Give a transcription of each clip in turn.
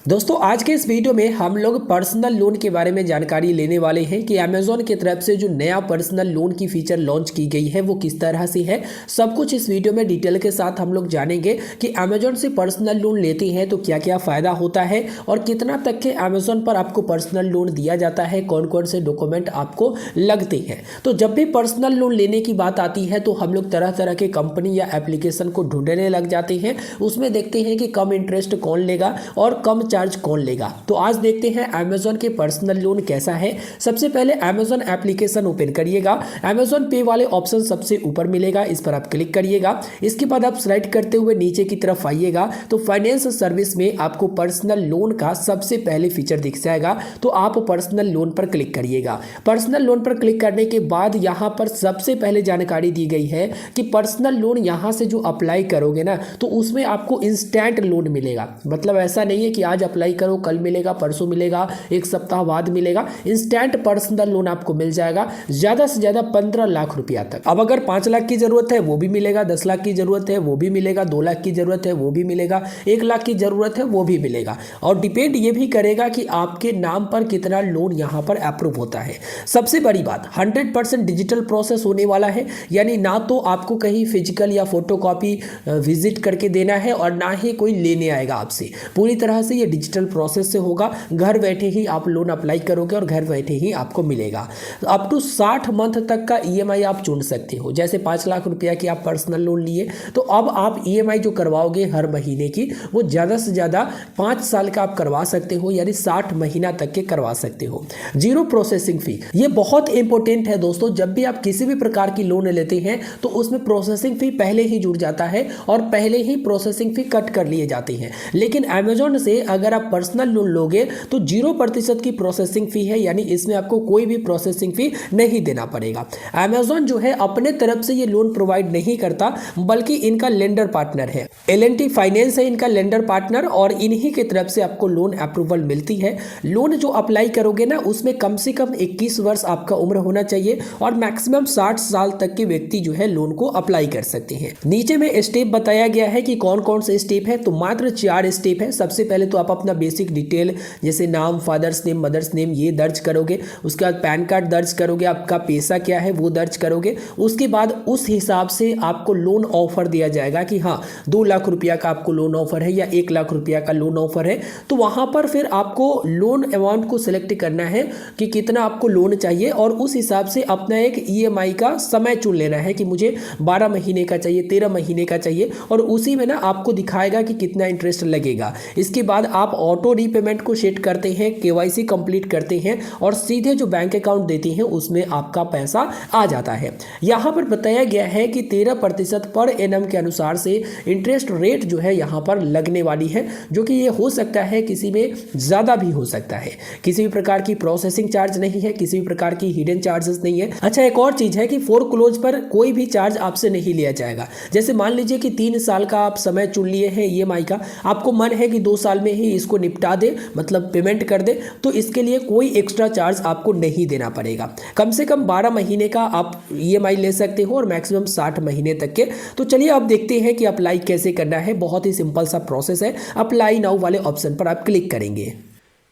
दोस्तों आज के इस वीडियो में हम लोग पर्सनल लोन के बारे में जानकारी लेने वाले हैं कि अमेजोन की तरफ से जो नया पर्सनल लोन की फीचर लॉन्च की गई है वो किस तरह से है। सब कुछ इस वीडियो में डिटेल के साथ हम लोग जानेंगे कि अमेजोन से पर्सनल लोन लेते हैं तो क्या क्या फ़ायदा होता है और कितना तक के अमेजोन पर आपको पर्सनल लोन दिया जाता है, कौन कौन से डॉक्यूमेंट आपको लगते हैं। तो जब भी पर्सनल लोन लेने की बात आती है तो हम लोग तरह तरह के कंपनी या एप्लीकेशन को ढूंढने लग जाते हैं। उसमें देखते हैं कि कम इंटरेस्ट कौन लेगा और कम चार्ज कौन लेगा। तो आज देखते हैं अमेजोन के पर्सनल लोन कैसा है। सबसे पहले अमेजोन एप्लीकेशन ओपन करिएगा। अमेजोन पे वाले ऑप्शन सबसे ऊपर मिलेगा, इस पर आप क्लिक करिएगा। इसके बाद आप स्लाइड करते हुए नीचे की तरफ आइएगा तो फाइनेंस सर्विस में आपको पर्सनल लोन का सबसे पहले फीचर दिख जाएगा। तो आप पर्सनल लोन पर क्लिक करिएगा। पर्सनल लोन पर क्लिक करने के बाद यहाँ पर सबसे पहले जानकारी दी गई है कि पर्सनल लोन यहाँ से जो अप्लाई करोगे ना तो उसमें आपको इंस्टेंट लोन मिलेगा। मतलब ऐसा नहीं है कि आज अप्लाई करो कल मिलेगा, परसों मिलेगा, एक सप्ताह बाद मिलेगा। इंस्टेंट पर्सनल लोन आपको मिल जाएगा ज्यादा से ज्यादा 15 लाख रुपया तक। अब अगर 5 लाख की जरूरत है वो भी मिलेगा, 10 लाख की जरूरत है वो भी मिलेगा, 2 लाख की जरूरत है वो भी मिलेगा, 1 लाख की जरूरत है वो भी मिलेगा। और डिपेंड ये भी करेगा कि आपके नाम पर कितना लोन यहाँ पर अप्रूव होता है। सबसे बड़ी बात 100% डिजिटल प्रोसेस होने वाला है, यानी ना तो आपको कहीं फिजिकल या फोटोकॉपी विजिट करके देना है और ना ही कोई लेने आएगा आपसे। पूरी तरह से ये डिजिटल प्रोसेस से होगा। घर बैठे ही आप लोन अप्लाई करोगे और घर बैठे ही आपको मिलेगा। अप टू 60 मंथ तक का ईएमआई आप चुन सकते हो। जैसे 5 लाख रुपया की आप पर्सनल लोन लिए तो अब आप ईएमआई जो करवाओगे हर महीने की वो ज़्यादा से ज़्यादा 5 साल का आप करवा सकते हो, यानी 60 महीना तक के करवा सकते हो। जीरो प्रोसेसिंग फी, ये बहुत इंपॉर्टेंट है दोस्तों। जब भी आप किसी भी प्रकार की लोन लेते हैं तो उसमें प्रोसेसिंग फी पहले ही जुड़ जाता है और पहले ही प्रोसेसिंग फी कट कर लिए जाते हैं। लेकिन अमेजोन से अगर आप पर्सनल लोन लोगे तो 0% की प्रोसेसिंग फी है, यानी इसमें आपको कोई भी प्रोसेसिंग फी नहीं देना पड़ेगा। अमेजोन जो है अपने तरफ से ये लोन प्रोवाइड नहीं करता, बल्कि इनका लेंडर पार्टनर है। एल&टी फाइनेंस है इनका लेंडर पार्टनर और इन्हीं की तरफ से आपको लोन अप्रूवल मिलती है। लोन जो अप्लाई करोगे ना उसमें कम से कम 21 वर्ष आपका उम्र होना चाहिए और मैक्सिमम 60 साल तक के व्यक्ति जो है लोन को अप्लाई कर सकते हैं। नीचे में स्टेप बताया गया है कि कौन कौन से स्टेप है, तो मात्र 4 स्टेप है। सबसे पहले तो आप अपना बेसिक डिटेल जैसे नाम, फादर्स नेम, मदर्स नेम ये दर्ज करोगे। उसके बाद पैन कार्ड दर्ज करोगे, आपका पैसा क्या है वो दर्ज करोगे। उसके बाद उस हिसाब से आपको लोन ऑफर दिया जाएगा कि हाँ 2 लाख रुपया का आपको लोन ऑफर है या 1 लाख रुपया का लोन ऑफर है। तो वहाँ पर फिर आपको लोन अमाउंट को सिलेक्ट करना है कि कितना आपको लोन चाहिए और उस हिसाब से अपना एक ईएमआई का समय चुन लेना है कि मुझे 12 महीने का चाहिए, 13 महीने का चाहिए और उसी में ना आपको दिखाएगा कि कितना इंटरेस्ट लगेगा। इसके बाद आप ऑटो रीपेमेंट को सेट करते हैं, केवाईसी कंप्लीट करते हैं और सीधे जो बैंक अकाउंट देते हैं उसमें आपका पैसा आ जाता है। यहाँ पर बताया गया है कि 13% पर एनम के अनुसार से इंटरेस्ट रेट जो है यहाँ पर लगने वाली है, जो कि ये हो सकता है किसी में ज़्यादा भी हो सकता है। किसी भी प्रकार की प्रोसेसिंग चार्ज नहीं है, किसी भी प्रकार की हिडन चार्जेस नहीं है। अच्छा, एक और चीज़ है कि फोरक्लोज पर कोई भी चार्ज आपसे नहीं लिया जाएगा। जैसे मान लीजिए कि 3 साल का आप समय चुन लिए हैं ईएमआई का, आपको मन है कि 2 साल में ही इसको निपटा दे, मतलब पेमेंट कर दे, तो इसके लिए कोई एक्स्ट्रा चार्ज आपको नहीं देना पड़ेगा। कम से कम 12 महीने का आप ईएमआई ले सकते हो और मैक्सिमम 60 महीने तक के। तो चलिए अब देखते हैं कि अप्लाई कैसे करना है। बहुत ही सिंपल सा प्रोसेस है। अप्लाई नाउ वाले ऑप्शन पर आप क्लिक करेंगे।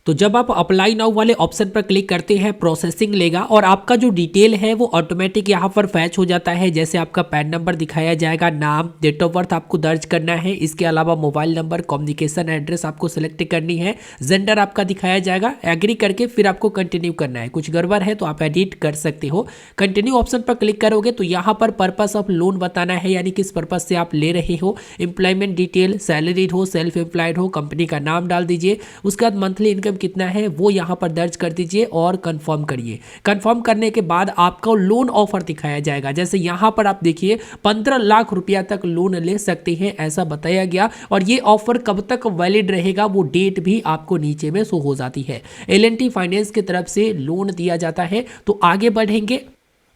तो जब आप अप्लाई नाउ वाले ऑप्शन पर क्लिक करते हैं प्रोसेसिंग लेगा और आपका जो डिटेल है वो ऑटोमेटिक यहाँ पर फैच हो जाता है। जैसे आपका पैन नंबर दिखाया जाएगा, नाम, डेट ऑफ बर्थ आपको दर्ज करना है। इसके अलावा मोबाइल नंबर, कम्युनिकेशन एड्रेस आपको सिलेक्ट करनी है, जेंडर आपका दिखाया जाएगा। एग्री करके फिर आपको कंटिन्यू करना है। कुछ गड़बड़ है तो आप एडिट कर सकते हो। कंटिन्यू ऑप्शन पर क्लिक करोगे तो यहाँ पर पर्पस ऑफ लोन बताना है, यानी किस पर्पज से आप ले रहे हो। एम्प्लॉयमेंट डिटेल, सैलरीड हो, सेल्फ एम्प्लॉयड हो, कंपनी का नाम डाल दीजिए। उसके बाद मंथली इनकम कितना है वो यहां पर दर्ज कर दीजिए और कंफर्म करिए। कंफर्म करने के बाद आपको लोन ऑफर दिखाया जाएगा। जैसे यहां पर आप देखिए 15 लाख रुपया तक लोन ले सकते हैं ऐसा बताया गया। और ये ऑफर कब तक वैलिड रहेगा वो डेट भी आपको नीचे में शो हो जाती है। एल&टी फाइनेंस की तरफ से लोन दिया जाता है। तो आगे बढ़ेंगे।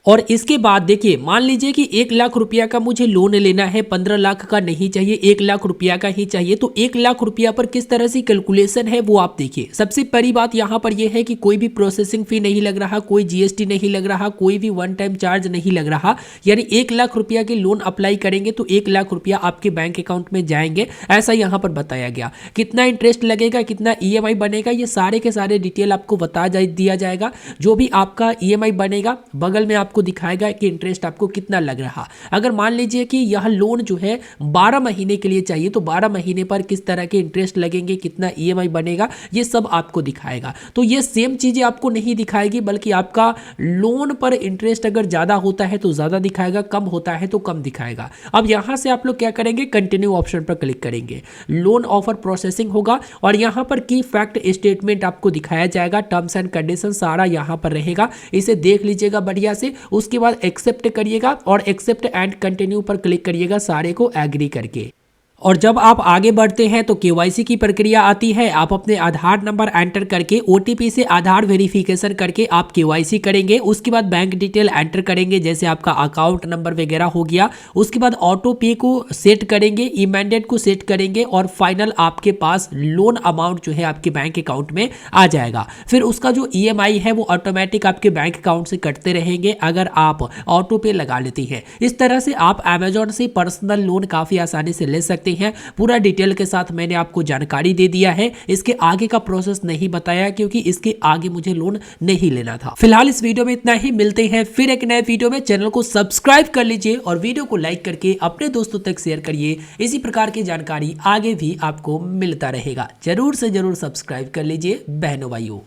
और इसके बाद देखिए, मान लीजिए कि 1 लाख रुपया का मुझे लोन लेना है, 15 लाख का नहीं चाहिए, 1 लाख रुपया का ही चाहिए। तो 1 लाख रुपया पर किस तरह से कैलकुलेशन है वो आप देखिए। सबसे पहली बात यहाँ पर यह है कि कोई भी प्रोसेसिंग फी नहीं लग रहा, कोई जीएसटी नहीं लग रहा, कोई भी वन टाइम चार्ज नहीं लग रहा। यानी 1 लाख रुपया के लोन अप्लाई करेंगे तो 1 लाख रुपया आपके बैंक अकाउंट में जाएंगे, ऐसा यहाँ पर बताया गया। कितना इंटरेस्ट लगेगा, कितना ईएमआई बनेगा, ये सारे के सारे डिटेल आपको दिया जाएगा। जो भी आपका ईएमआई बनेगा बगल में आपको दिखाएगा कि इंटरेस्ट आपको कितना लग रहा। अगर मान लीजिए कि यह लोन जो है 12 महीने के लिए चाहिए तो 12 महीने पर किस तरह के इंटरेस्ट लगेंगे, कितना ईएमआई बनेगा, ये सब आपको दिखाएगा। तो ये सेम चीजें आपको नहीं दिखाएगी, बल्कि आपका लोन पर इंटरेस्ट अगर ज्यादा होता है तो ज्यादा दिखाएगा, कम होता है तो कम दिखाएगा। अब यहां से आप लोग क्या करेंगे, कंटिन्यू ऑप्शन पर क्लिक करेंगे, लोन ऑफर प्रोसेसिंग होगा और यहां पर की फैक्ट स्टेटमेंट आपको दिखाया जाएगा, टर्म्स एंड कंडीशन सारा यहां पर रहेगा, इसे देख लीजिएगा बढ़िया से। उसके बाद एक्सेप्ट करिएगा और एक्सेप्ट एंड कंटिन्यू पर क्लिक करिएगा, सारे को एग्री करके। और जब आप आगे बढ़ते हैं तो केवाईसी की प्रक्रिया आती है। आप अपने आधार नंबर एंटर करके ओटीपी से आधार वेरिफिकेशन करके आप केवाईसी करेंगे। उसके बाद बैंक डिटेल एंटर करेंगे, जैसे आपका अकाउंट नंबर वगैरह हो गया। उसके बाद ऑटो पे को सेट करेंगे, ई मैंडेट को सेट करेंगे और फाइनल आपके पास लोन अमाउंट जो है आपके बैंक अकाउंट में आ जाएगा। फिर उसका जो ईएमआई है वो ऑटोमेटिक आपके बैंक अकाउंट से कटते रहेंगे अगर आप ऑटो पे लगा लेती हैं। इस तरह से आप अमेजोन से पर्सनल लोन काफी आसानी से ले सकते हैं। पूरा डिटेल के साथ मैंने आपको जानकारी दे दिया है। इसके आगे का प्रोसेस नहीं बताया क्योंकि इसके आगे मुझे लोन नहीं लेना था। फिलहाल इस वीडियो में इतना ही, मिलते हैं फिर एक नए वीडियो में। चैनल को सब्सक्राइब कर लीजिए और वीडियो को लाइक करके अपने दोस्तों तक शेयर करिए। इसी प्रकार की जानकारी आगे भी आपको मिलता रहेगा। जरूर से जरूर सब्सक्राइब कर लीजिए बहनों भाइयों।